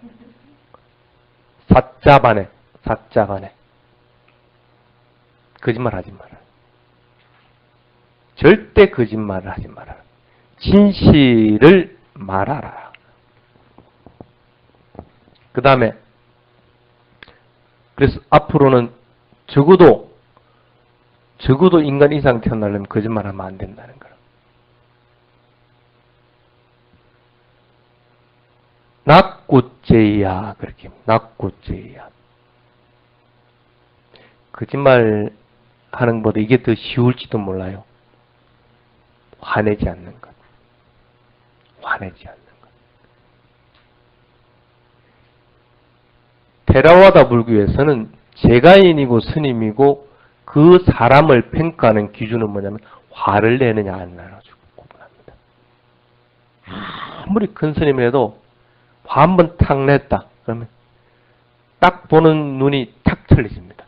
사자반에. 거짓말 하지 마라. 절대 거짓말을 하지 마라. 진실을 말하라. 그 다음에 그래서 앞으로는 적어도 인간 이상 태어나려면 거짓말하면 안 된다는 거야. 낙구제야 그렇게 낙구제야. 거짓말 하는 것보다 이게 더 쉬울지도 몰라요. 화내지 않는 것. 화내지 않는 것. 테라와다 불교에서는 제가인이고 스님이고 그 사람을 평가하는 기준은 뭐냐면 화를 내느냐 안 내느냐 구분합니다. 아무리 큰 스님이라도 화 한 번 탁 냈다. 그러면 딱 보는 눈이 탁 틀려집니다.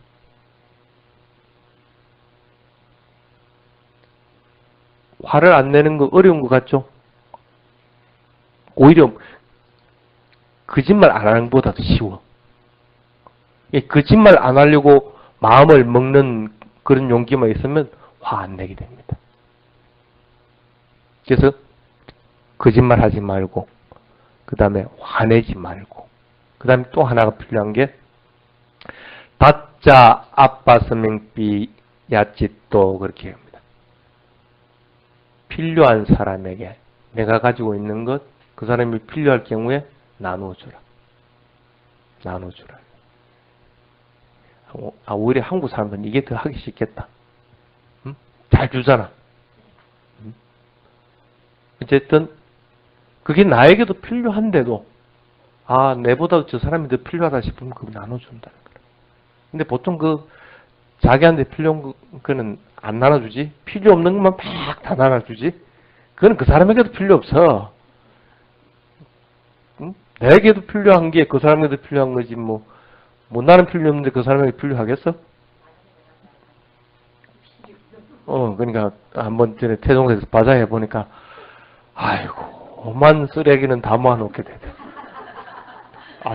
화를 안 내는 거 어려운 것 같죠? 오히려 거짓말 안 하는 것보다도 쉬워. 거짓말 안 하려고 마음을 먹는 그런 용기만 있으면 화 안 내게 됩니다. 그래서 거짓말 하지 말고, 그 다음에 화내지 말고, 그 다음에 또 하나가 필요한 게 다짜 아빠 서명비 야짓도 그렇게 합니다. 필요한 사람에게 내가 가지고 있는 것, 그 사람이 필요할 경우에 나눠주라. 나눠주라. 오히려 한국 사람들은 이게 더 하기 쉽겠다. 응? 잘 주잖아. 응? 어쨌든 그게 나에게도 필요한데도 내보다 저 사람이 더 필요하다 싶으면 그거 나눠준다는 거야. 근데 보통 자기한테 필요한 거는 안 나눠주지. 필요 없는 것만 막 다 나눠주지. 그거는 그 사람에게도 필요 없어. 응? 내게도 필요한 게 그 사람에게도 필요한 거지 나는 필요 없는데 그 사람에게 필요하겠어? 그러니까 한번 전에 태종에서 바자회 보니까 아이고 오만 쓰레기는 다 모아놓게 되더라.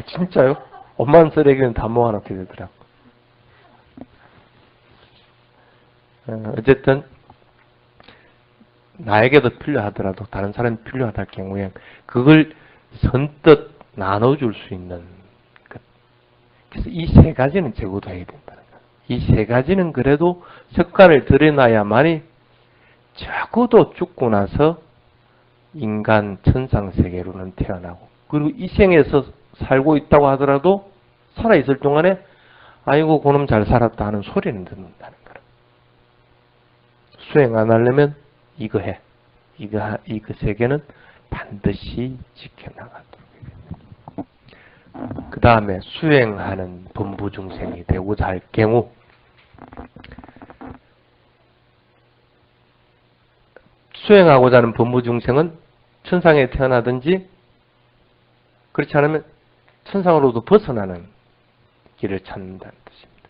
진짜요? 오만 쓰레기는 다 모아놓게 되더라. 어쨌든 나에게도 필요하더라도 다른 사람이 필요하다 할 경우에 그걸 선뜻 나눠줄 수 있는 것. 그래서 이 세 가지는 적어둬야 된다는 거예요. 이 세 가지는 그래도 습관을 들여놔야만이 적어도 죽고 나서 인간 천상세계로는 태어나고, 그리고 이 생에서 살고 있다고 하더라도 살아있을 동안에 아이고 그놈 잘 살았다 하는 소리는 듣는다는 거예요. 수행 안 하려면 이거 해. 이거 세 개는 반드시 지켜나가도록 해야 됩니다. 그 다음에 수행하는 범부중생이 되고자 할 경우 수행하고자 하는 범부중생은 천상에 태어나든지 그렇지 않으면 천상으로도 벗어나는 길을 찾는다는 뜻입니다.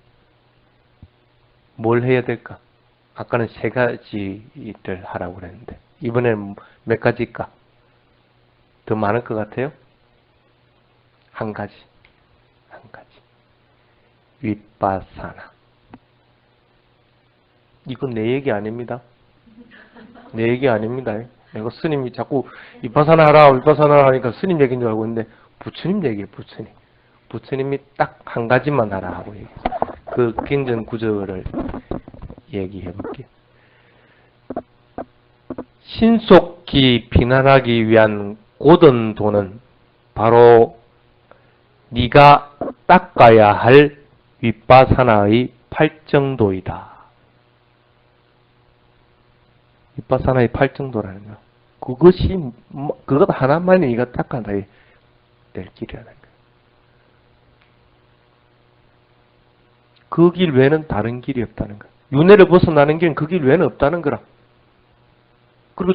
뭘 해야 될까? 아까는 세 가지를 하라고 그랬는데 이번에는 몇 가지일까? 더 많을 것 같아요? 한 가지. 윗바사나. 이건 내 얘기 아닙니다. 내 얘기 아닙니다. 내가 스님이 자꾸 윗바사나 하라 하니까 스님 얘기인 줄 알고 있는데 부처님 얘기예요. 부처님이 딱 한 가지만 하라 하고 얘기했어요. 그 경전 구절을 얘기해 볼게요. 신속히 비난하기 위한 고든 도는 바로 네가 닦아야 할 윗바사나의 팔정도이다. 윗바사나의 팔정도라는 거. 그것 하나만이 네가 닦아야 될 길이라는 거예요. 그 길 외에는 다른 길이 없다는 거예요. 윤회를 벗어나는 길은 그 길 외에는 없다는 거라. 그리고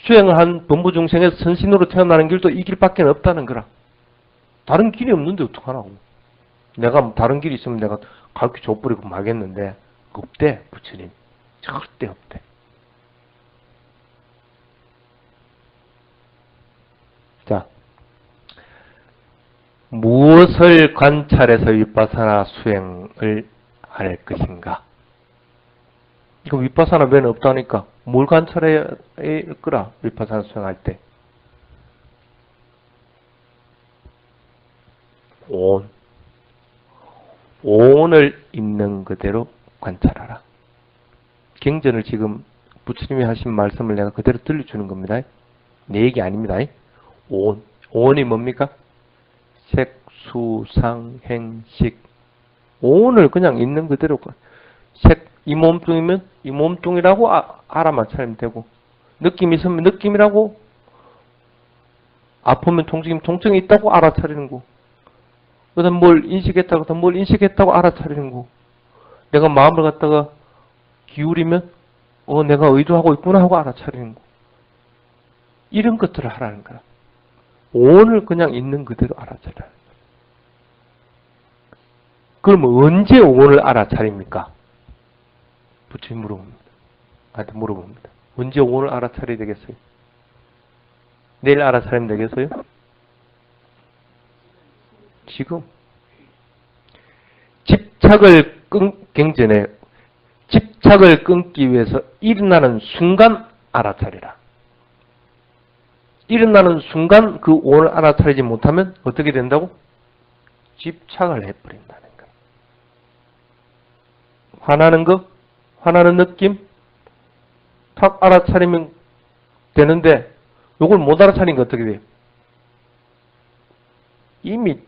수행을 한 범부중생에서 천신으로 태어나는 길도 이 길밖에 없다는 거라. 다른 길이 없는데 어떡하라고. 내가 다른 길이 있으면 내가 가르쳐 줘버리고 말겠는데 없대, 부처님. 절대 없대. 자, 무엇을 관찰해서 윗바사나 수행을 할 것인가? 이거 윗바사나 외에는 없다니까. 뭘 관찰해야 할거라, 윗바사나 수행할 때? 온을 있는 그대로 관찰하라. 경전을 지금 부처님이 하신 말씀을 내가 그대로 들려주는 겁니다. 내 얘기 아닙니다. 온이 뭡니까? 색, 수, 상, 행, 식. 오온을 그냥 있는 그대로 이 몸뚱이면 이 몸뚱이라고 알아만 차리면 되고, 느낌이 있으면 느낌이라고, 아프면 통증이면 통증이 있다고 알아차리는 거. 그다음 뭘 인식했다고 하면 뭘 인식했다고 알아차리는 거. 내가 마음을 갖다가 기울이면 내가 의도하고 있구나 하고 알아차리는 거. 이런 것들을 하라는 거야. 오온을 그냥 있는 그대로 알아차리라는 거야. 그러면 언제 오온을 알아차립니까? 부처님 물어봅니다. 나한테 물어봅니다. 언제 오온을 알아차려야 되겠어요? 내일 알아차리면 되겠어요? 지금. 집착을 경전에 집착을 끊기 위해서 일어나는 순간 알아차리라. 일어나는 순간 그 오온을 알아차리지 못하면 어떻게 된다고? 집착을 해버린다는 거야. 화나는 거, 화나는 느낌, 탁 알아차리면 되는데 요걸 못 알아차리는 거 어떻게 돼요? 이미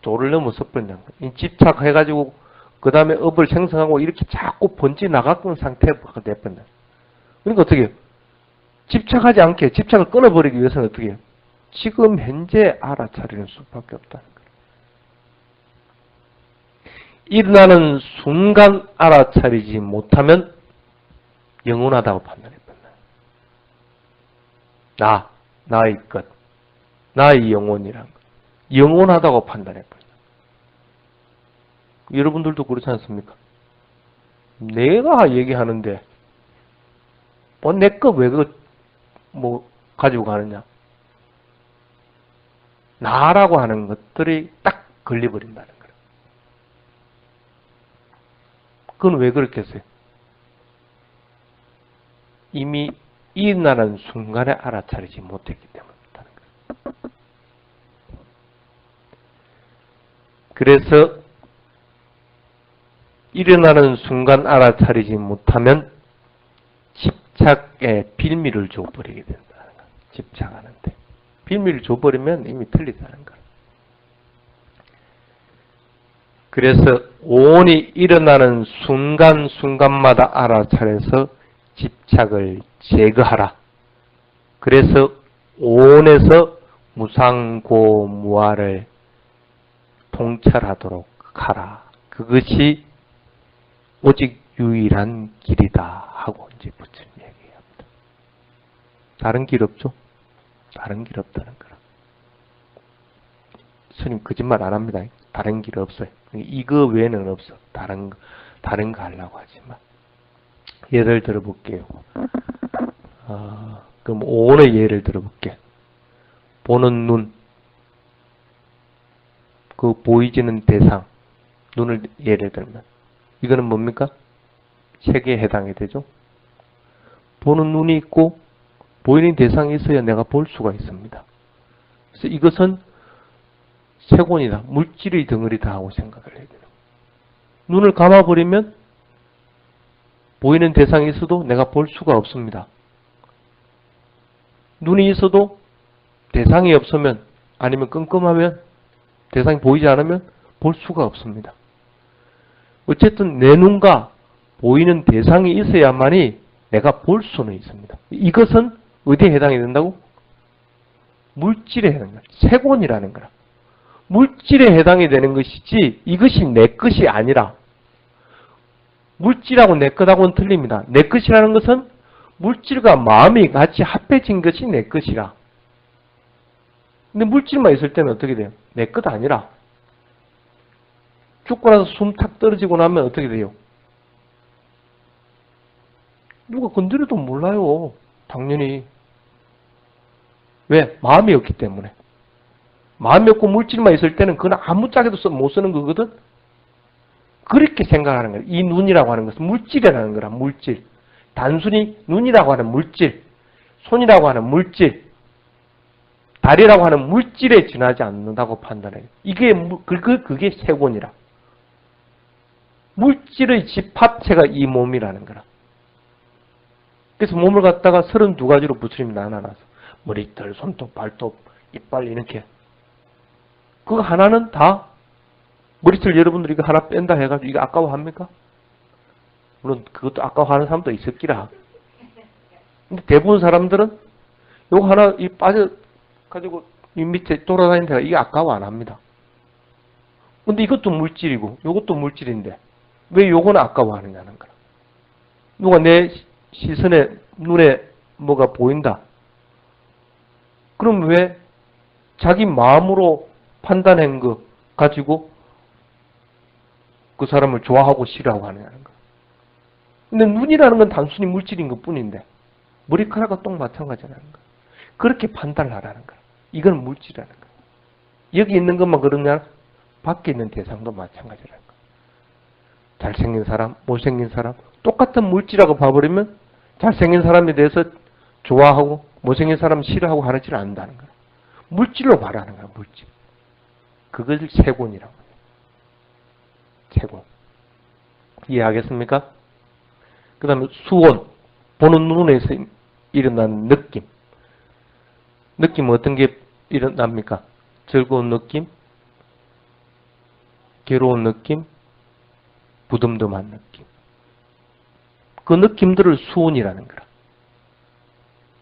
도를 넘어서 버린다는 거야. 집착해가지고 그 다음에 업을 생성하고 이렇게 자꾸 번지 나가는 상태가 돼버린다. 그러니까 어떻게 해요? 집착하지 않게 집착을 끊어버리기 위해서는 어떻게 해요? 지금 현재 알아차리는 수밖에 없다는 거예요. 일어나는 순간 알아차리지 못하면 영원하다고 판단해버린다. 나의 것, 나의 영혼이란 것. 영원하다고 판단해버린다. 여러분들도 그렇지 않습니까? 내가 얘기하는데 내 거 왜 가지고 가느냐? 나라고 하는 것들이 딱 걸려버린다는 거예요. 그건 왜 그렇겠어요? 이미 일어나는 순간에 알아차리지 못했기 때문이라는 거예요. 그래서 일어나는 순간 알아차리지 못하면 집착에 빌미를 줘버리게 된다는 거예요. 집착하는데. 빌미를 줘버리면 이미 틀리다는 거예요. 그래서 오온이 일어나는 순간순간마다 알아차려서 집착을 제거하라. 그래서 오온에서 무상고무아를 통찰하도록 하라. 그것이 오직 유일한 길이다 하고 이제 부처님 얘기합니다. 다른 길 없죠? 다른 길 없다는 거라. 스님 거짓말 안 합니다. 다른 길 없어요. 이거 외에는 없어. 다른 거 하려고 하지만. 예를 들어볼게요. 그럼 오온의 예를 들어볼게. 보는 눈, 그 보이지는 대상, 눈을 예를 들면 이거는 뭡니까? 색에 해당이 되죠. 보는 눈이 있고 보이는 대상이 있어야 내가 볼 수가 있습니다. 그래서 이것은 색온이다. 물질의 덩어리다 하고 생각을 해야 돼요. 눈을 감아버리면 보이는 대상이 있어도 내가 볼 수가 없습니다. 눈이 있어도 대상이 없으면 아니면 끔끔하면 대상이 보이지 않으면 볼 수가 없습니다. 어쨌든 내 눈과 보이는 대상이 있어야만이 내가 볼 수는 있습니다. 이것은 어디에 해당이 된다고? 물질에 해당이 된다. 색온이라는 거라. 물질에 해당이 되는 것이지 이것이 내 것이 아니라 물질하고 내 것하고는 틀립니다. 내 것이라는 것은 물질과 마음이 같이 합해진 것이 내 것이라. 근데 물질만 있을 때는 어떻게 돼요? 내 것 아니라. 죽고 나서 숨 탁 떨어지고 나면 어떻게 돼요? 누가 건드려도 몰라요. 당연히. 왜? 마음이 없기 때문에. 마음이 없고 물질만 있을 때는 그건 아무짝에도 못 쓰는 거거든? 그렇게 생각하는 거예요. 이 눈이라고 하는 것은 물질이라는 거라, 물질. 단순히 눈이라고 하는 물질, 손이라고 하는 물질, 다리라고 하는 물질에 지나지 않는다고 판단해요. 그게 색온이라. 물질의 집합체가 이 몸이라는 거라. 그래서 몸을 갖다가 32가지로 부처님이 나눠놔서 머리털, 손톱, 발톱, 이빨 이렇게. 그거 하나는 다 머리털 여러분들이 이거 하나 뺀다 해가지고 이거 아까워합니까? 물론 그것도 아까워하는 사람도 있었기라. 근데 대부분 사람들은 요거 하나 이 빠져가지고 이 밑에 돌아다니는 이게 아까워 안 합니다. 근데 이것도 물질이고 요것도 물질인데 왜 요거는 아까워하느냐는 거야. 누가 내 시선에 눈에 뭐가 보인다. 그럼 왜 자기 마음으로 판단한 거 가지고 그 사람을 좋아하고 싫어하고 하느냐는 거야. 근데 눈이라는 건 단순히 물질인 것 뿐인데 머리카락과 똑 마찬가지라는 거야. 그렇게 판단을 하라는 거야. 이건 물질이라는 거야. 여기 있는 것만 그러냐? 밖에 있는 대상도 마찬가지라는 거야. 잘생긴 사람, 못생긴 사람 똑같은 물질이라고 봐버리면 잘생긴 사람에 대해서 좋아하고 못생긴 사람 싫어하고 하지를 않는다는 거야. 물질로 봐라는 거야. 물질. 그걸 세곤이라고 해요. 세곤. 이해하겠습니까? 그 다음에 수온. 보는 눈에서 일어나는 느낌. 느낌은 어떤 게 일어납니까? 즐거운 느낌, 괴로운 느낌, 부듬듬한 느낌. 그 느낌들을 수온이라는 거라.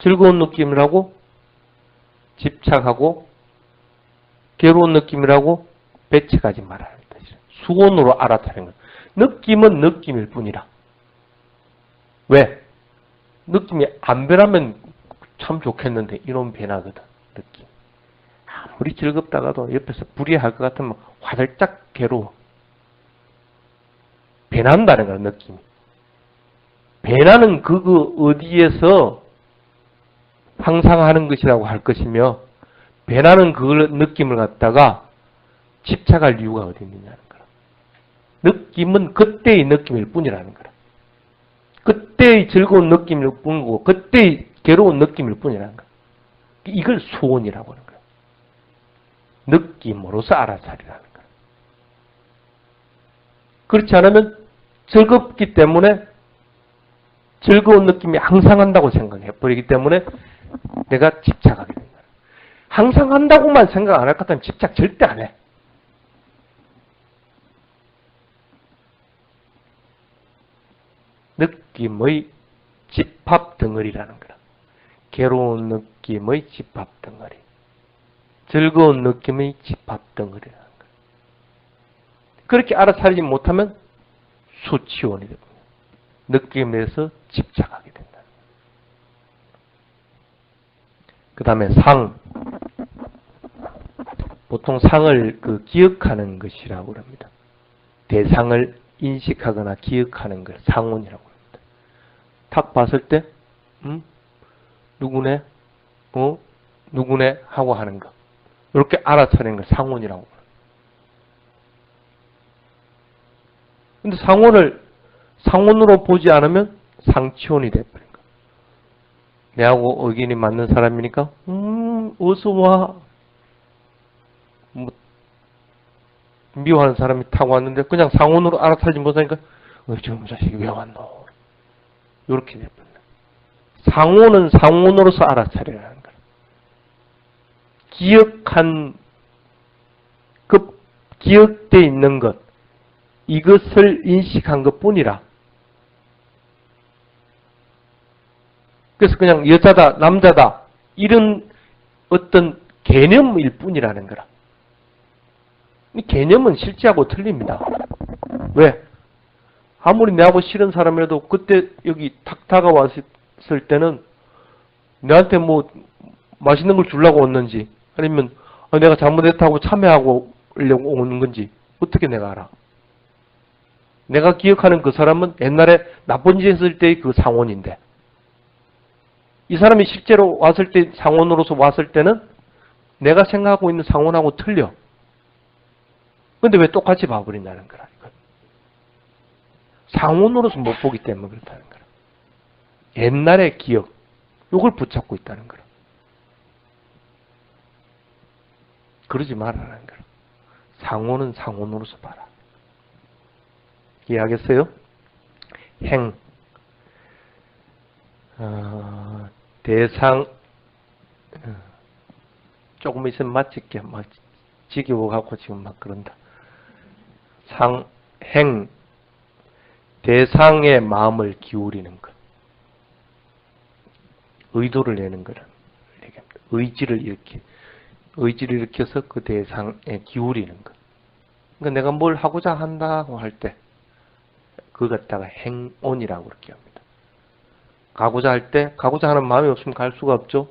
즐거운 느낌이라고 집착하고 괴로운 느낌이라고 배척하지 말라는 뜻이라. 수온으로 알아차리는 거야. 느낌은 느낌일 뿐이라. 왜? 느낌이 안 변하면 참 좋겠는데 이런 변하거든. 느낌. 아무리 즐겁다가도 옆에서 불이할 것 같으면 화들짝 괴로워. 변한다는 거야. 느낌이. 변하는 그거 어디에서 항상 하는 것이라고 할 것이며 변하는 그 느낌을 갖다가 집착할 이유가 어디 있느냐는 거야. 느낌은 그때의 느낌일 뿐이라는 거야. 그때의 즐거운 느낌일 뿐이고 그때의 괴로운 느낌일 뿐이라는 거야. 이걸 수온이라고 하는 거야. 느낌으로서 알아차리라는 거야. 그렇지 않으면 즐겁기 때문에 즐거운 느낌이 항상 한다고 생각해버리기 때문에 내가 집착하게 된다. 항상 한다고만 생각 안 할 것 같으면 집착 절대 안 해. 느낌의 집합 덩어리라는 거야. 괴로운 느낌의 집합 덩어리. 즐거운 느낌의 집합 덩어리라는 거야. 그렇게 알아차리지 못하면 수치원이 됩니다. 느낌에서 집착하게 된다. 그 다음에 상. 보통 상을 기억하는 것이라고 합니다. 대상을 인식하거나 기억하는 걸 상온이라고 합니다. 탁 봤을 때, 누구네? 누구네? 하고 하는 거. 이렇게 알아차리는 걸 상온이라고 합니다. 근데 상온으로 보지 않으면 상치온이 돼버린 거야. 내하고 의견이 맞는 사람이니까, 어서 와. 미워하는 사람이 타고 왔는데 그냥 상온으로 알아차리지 못하니까 저놈 자식이 왜 왔노? 이렇게 돼버린다. 상온은 상온으로서 알아차리라는 거야. 기억한 그 기억되어 있는 것 이것을 인식한 것뿐이라. 그래서 그냥 여자다 남자다 이런 어떤 개념일 뿐이라는 거라. 이 개념은 실제하고 틀립니다. 왜? 아무리 내하고 싫은 사람이라도 그때 여기 탁 다가왔을 때는 내한테 뭐 맛있는 걸 주려고 왔는지 아니면 내가 잘못했다고 참여하고 오려고 오는 건지 어떻게 내가 알아? 내가 기억하는 그 사람은 옛날에 나쁜 짓 했을 때의 그 상온인데 이 사람이 실제로 왔을 때 상온으로서 왔을 때는 내가 생각하고 있는 상온하고 틀려. 근데 왜 똑같이 봐버린다는 거라. 상온으로서 못 보기 때문에 그렇다는 거라. 옛날의 기억, 이걸 붙잡고 있다는 거라. 그러지 말라는 거라. 상온은 상온으로서 봐라. 이해하겠어요? 행. 대상. 조금 있으면 마칠게. 막 지겨워갖고 지금 막 그런다. 행, 대상의 마음을 기울이는 것. 의도를 내는 거라는 얘기합니다. 의지를 일으켜서 그 대상에 기울이는 것. 그러니까 내가 뭘 하고자 한다고 할 때, 그걸 갖다가 행온이라고 그렇게 합니다. 가고자 할 때, 가고자 하는 마음이 없으면 갈 수가 없죠.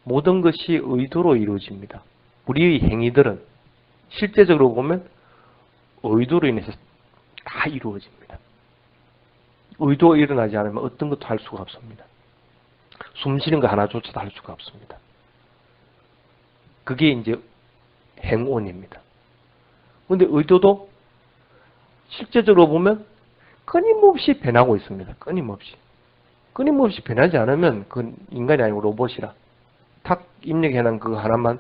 모든 것이 의도로 이루어집니다. 우리의 행위들은 실제적으로 보면 의도로 인해서 다 이루어집니다. 의도가 일어나지 않으면 어떤 것도 할 수가 없습니다. 숨 쉬는 거 하나조차도 할 수가 없습니다. 그게 이제 행온입니다. 그런데 의도도 실제적으로 보면 끊임없이 변하고 있습니다. 끊임없이 변하지 않으면 그건 인간이 아니고 로봇이라 탁 입력해놓은 그거 하나만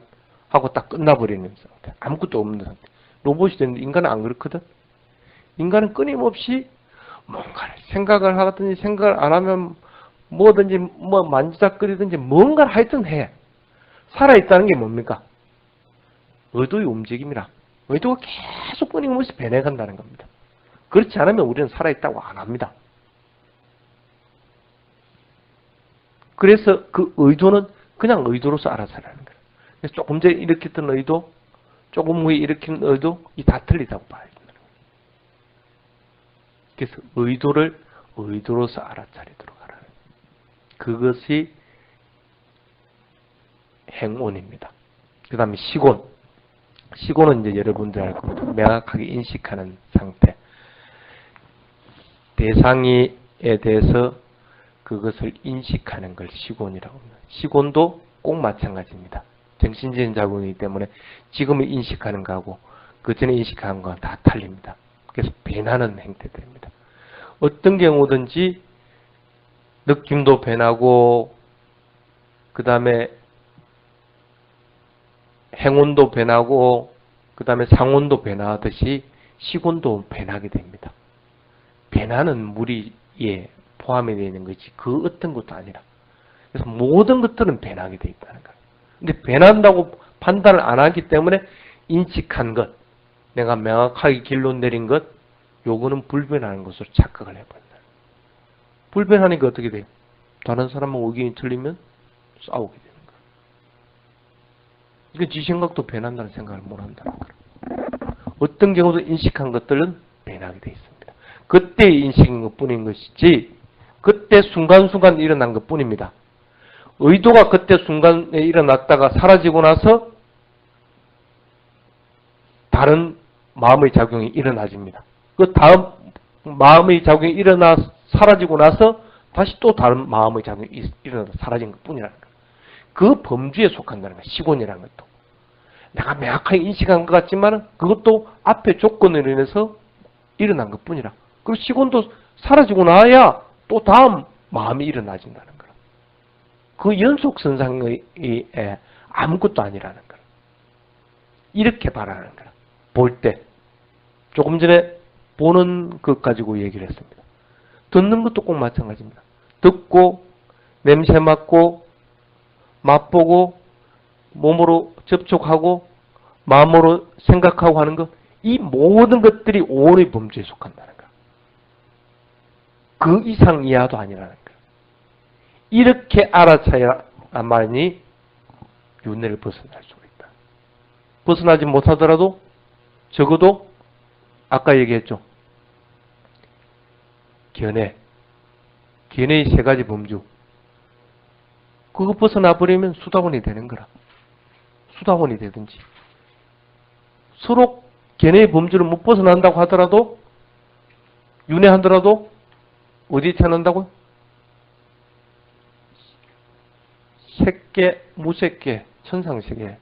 하고 딱 끝나버리는 상태. 아무것도 없는 상태. 로봇이 되는데 인간은 안 그렇거든. 인간은 끊임없이 뭔가를 생각을 하든지 생각을 안 하면 뭐든지 뭐 만지작거리든지 뭔가를 하여튼 해. 살아있다는 게 뭡니까? 의도의 움직임이라. 의도가 계속 끊임없이 변해간다는 겁니다. 그렇지 않으면 우리는 살아있다고 안 합니다. 그래서 그 의도는 그냥 의도로서 알아서라는 거예요. 그래서 조금 전에 일으켰던 의도, 조금 후에 일으키는 의도, 이 다 틀리다고 봐야 된다는 거예요. 그래서 의도를 의도로서 알아차리도록 하라는 거예요. 그것이 행온입니다. 그 다음에 시곤. 시곤은 이제 여러분들 알 겁니다. 명확하게 인식하는 상태. 대상에 대해서 그것을 인식하는 걸 시곤이라고 합니다. 시곤도 꼭 마찬가지입니다. 정신적인 작용이기 때문에 지금을 인식하는 거하고 그 전에 인식하는 거와 다 틀립니다. 그래서 변하는 행태들입니다. 어떤 경우든지 느낌도 변하고 그 다음에 행온도 변하고 그 다음에 상온도 변하듯이 시곤도 변하게 됩니다. 변하는 무리에 포함이 되어 있는 것이 그 어떤 것도 아니라 그래서 모든 것들은 변하게 되어 있다는 거예요. 근데 변한다고 판단을 안 하기 때문에 인식한 것, 내가 명확하게 결론 내린 것, 요거는 불변하는 것으로 착각을 해버린다. 불변하니까 어떻게 돼요? 다른 사람은 의견이 틀리면 싸우게 되는 거예요. 그러니까 지 생각도 변한다는 생각을 못 한다는 거예요. 어떤 경우도 인식한 것들은 변하게 되어 있습니다. 그때의 인식인 것뿐인 것이지 그때 순간순간 일어난 것뿐입니다. 의도가 그때 순간에 일어났다가 사라지고 나서 다른 마음의 작용이 일어나집니다. 그 다음 마음의 작용이 일어나 사라지고 나서 다시 또 다른 마음의 작용이 일어나서 사라진 것뿐이라는 거예요. 그 범주에 속한다는 거예요. 시곤이라는 것도. 내가 명확하게 인식한 것 같지만 그것도 앞에 조건으로 인해서 일어난 것뿐이라. 그리고 시곤도 사라지고 나야 또 다음 마음이 일어나진다는 거예요. 그 연속선상의 아무것도 아니라는 거예요. 이렇게 바라는 거예요. 볼 때. 조금 전에 보는 것 가지고 얘기를 했습니다. 듣는 것도 꼭 마찬가지입니다. 듣고 냄새 맡고 맛보고 몸으로 접촉하고 마음으로 생각하고 하는 것, 이 모든 것들이 오의 범주에 속한다는 거예요. 그 이상 이하도 아니라는 거예요. 이렇게 알아차야만이 윤회를 벗어날 수가 있다. 벗어나지 못하더라도 적어도 아까 얘기했죠. 견해의 세 가지 범주. 그거 벗어나버리면 수다원이 되는 거라. 수다원이 되든지. 서로 견해의 범주를 못 벗어난다고 하더라도 윤회하더라도 어디에 태어난다고요? 색계, 무색계, 천상세계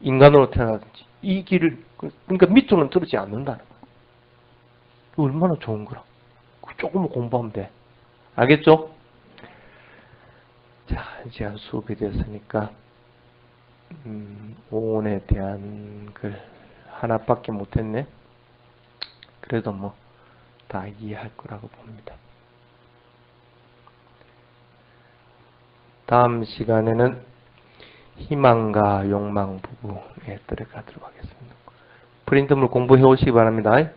인간으로 태어나든지 이 길을 그러니까 밑으로는 들어지 않는다는 거예요. 얼마나 좋은 거라. 조금만 공부하면 돼. 알겠죠? 자, 이제 수업이 됐으니까 오온에 대한 글 하나밖에 못했네. 그래도 뭐 다 이해할 거라고 봅니다. 다음 시간에는 희망과 욕망 부부에 들어가도록 하겠습니다. 프린트물 공부해 오시기 바랍니다.